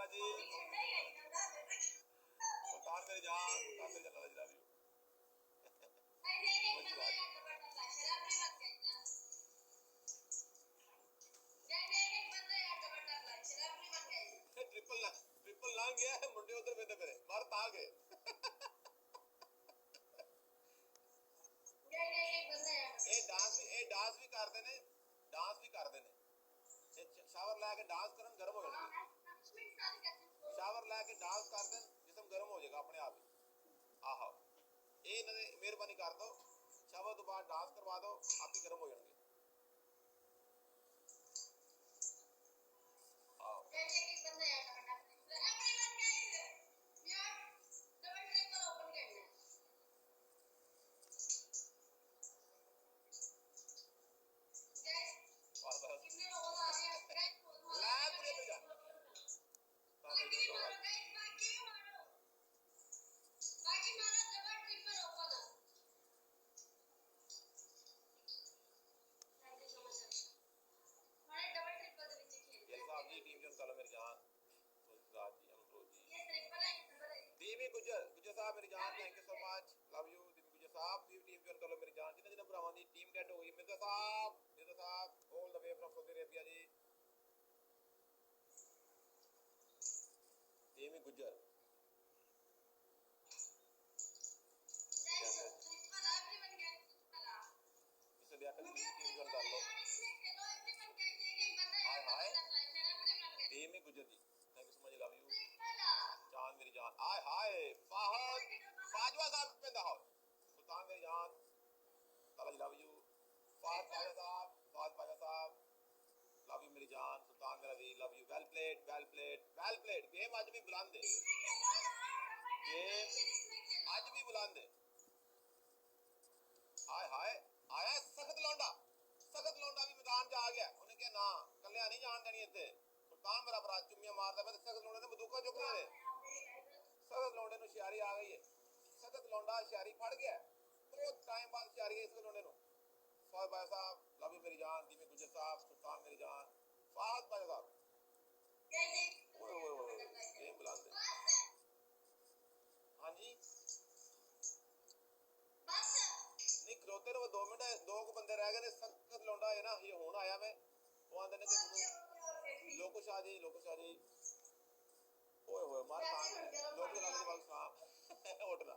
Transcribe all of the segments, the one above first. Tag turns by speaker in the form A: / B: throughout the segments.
A: जी सुल्तान मेरी जान, सुल्तान मेरी जान, लव यू। ट्रिपल लंघ गया है, मुंडे उधर बेटे मेरे मार ता गए। ਇਹ ਡਾਂਸ ਵੀ ਕਰਦੇ ਨੇ, ਸ਼ਾਵਰ ਲੈ ਕੇ ਡਾਂਸ ਕਰਨ ਗਰਮ ਹੋ ਜਾਣਗੇ, ਸ਼ਾਵਰ ਲੈ ਕੇ ਡਾਂਸ ਕਰ ਦੇਣ ਜਿਸਮ ਗਰਮ ਹੋ ਜਾਏਗਾ ਆਪਣੇ ਆਪ ਹੀ। ਆਹੋ ਇਹ ਇਹਨਾਂ ਦੇ ਮਿਹਰਬਾਨੀ ਕਰ ਦੋ, ਸ਼ਾਵਰ ਤੋਂ ਬਾਅਦ ਡਾਂਸ ਕਰਵਾ ਦੋ, ਆਪ ਹੀ ਗਰਮ ਹੋ ਜਾਣਗੇ। गुज्जर साहब मेरी जान, thank you so much, love you. Gujjar साहब टीम ज्वाइन कर लो मेरी जान, जिन्हें जिन्हें भरावां दी टीम डेड हो गई। मिर्जा साहब all the way from Saudi Arabia ji. Team Gujjar इसे लिया कर टीम ज्वाइन कर लो। Hi hi team Gujjar ji, thank you so much, love you. जान मेरी जान, हाय हाय फहद बाजवा साहब पे द हाउस, सुल्तान मेरी जान, लाला जी लव यू। फहद बाजवा साहब लव यू मेरी जान, सुल्तान मेरा वी love you. Well played game आज भी बुलंद है, गेम आज भी बुलंद है। हाय हाय आया सख्त लौंडा भी मैदान च आ गया, उन्हें कहा ना कलिया नहीं जान देनी इत्थे। सुल्तान मेरा भरा चुम्मियां मारदा मैं, सख्त लौंडे ने बंदूकां चुकनियां ने, सख्त लौंडे नु शियारी आ गई है, सख्त लौंडा शियारी फड़ गया, बहुत टाइम बाद शियारी है इस लौंडे नु। फहद भाई साहब लव यू मेरी जान, दीमी गुज्जर साहब, सुल्तान मेरी जान, फहद भाई साहब ओए ओए ओए ये बुलाते हां जी बस नहीं खलोते रहो 2 मिनट, 2 को बंदे रह गए ने। सख्त लौंडा है ना, ये हुन आया मैं, वो आंदे ने कि लोको शाह जी ओए होए मार कान लोग चला ले बाग साहब उठना।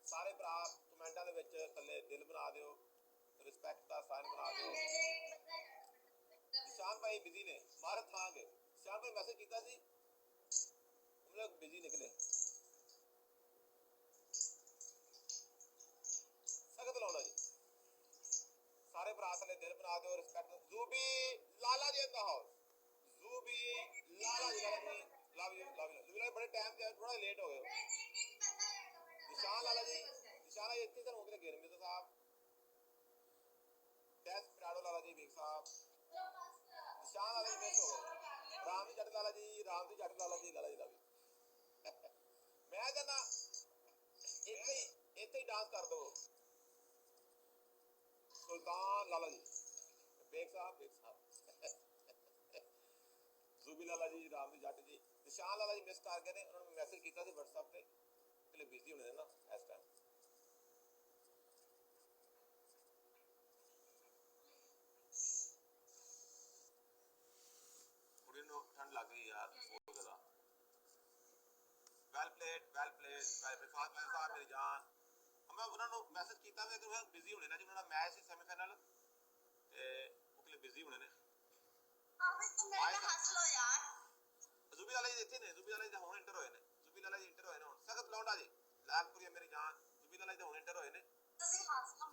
A: सारे भरा कमेंटां दे विच थल्ले दिल बना दिओ, रिस्पेक्ट दा साइन बना दिओ। निशान भाई बिजी ने मार थां गए, निशान भाई मैसेज कीता सी, हम लोग बिजी निकले। सख्त लौंडा जी, सारे भरा थले दिल बना दो, respect. Jubi Lala ji in the house, Jubi Lala ji love you Jubi बड़े टाइम से थोड़ा लेट हो गए। निशान लाला जी इतनी सर होंगे गेर मिर्जा साहब, टेस्ट पिराडो लाला जी बेग साहब, निशान लाला जी मिस हो गए। राम जी जट लाला जी लव यू। मैं कहना इत्थे ही डांस कर दो। सुल्तान लाला जी बेग साहब जूबी लाला जी, राम जी जट जी, निशान लाला जी मिस कर गए ने, उन्होंने मैसेज किया सी व्हाट्सएप पे, इसलिए बिजी होने ना इस टाइम। कुड़ी नु ठंड लग गई यार बहुत ज्यादा। वेल प्लेड फास्ट साहब मेरी जान, मैं उन्होंने मैसेज किया मैं कि बिजी होने ना जी, उन्होंने मैच सी सेमीफाइनल ते उसके लिए बिजी होने ने। तुम मेरे पे हंस लो यार। जुबी लाला जी इत्थे ने, जुबी लाला जी हुन इंटर होए ने, जुबी लाला जी इंटर होए ने हुन। सख्त लौंडा जी लालपुरी मेरी जान, जुबी लाला जी हुन इंटर होए ने। तुसी हंस लो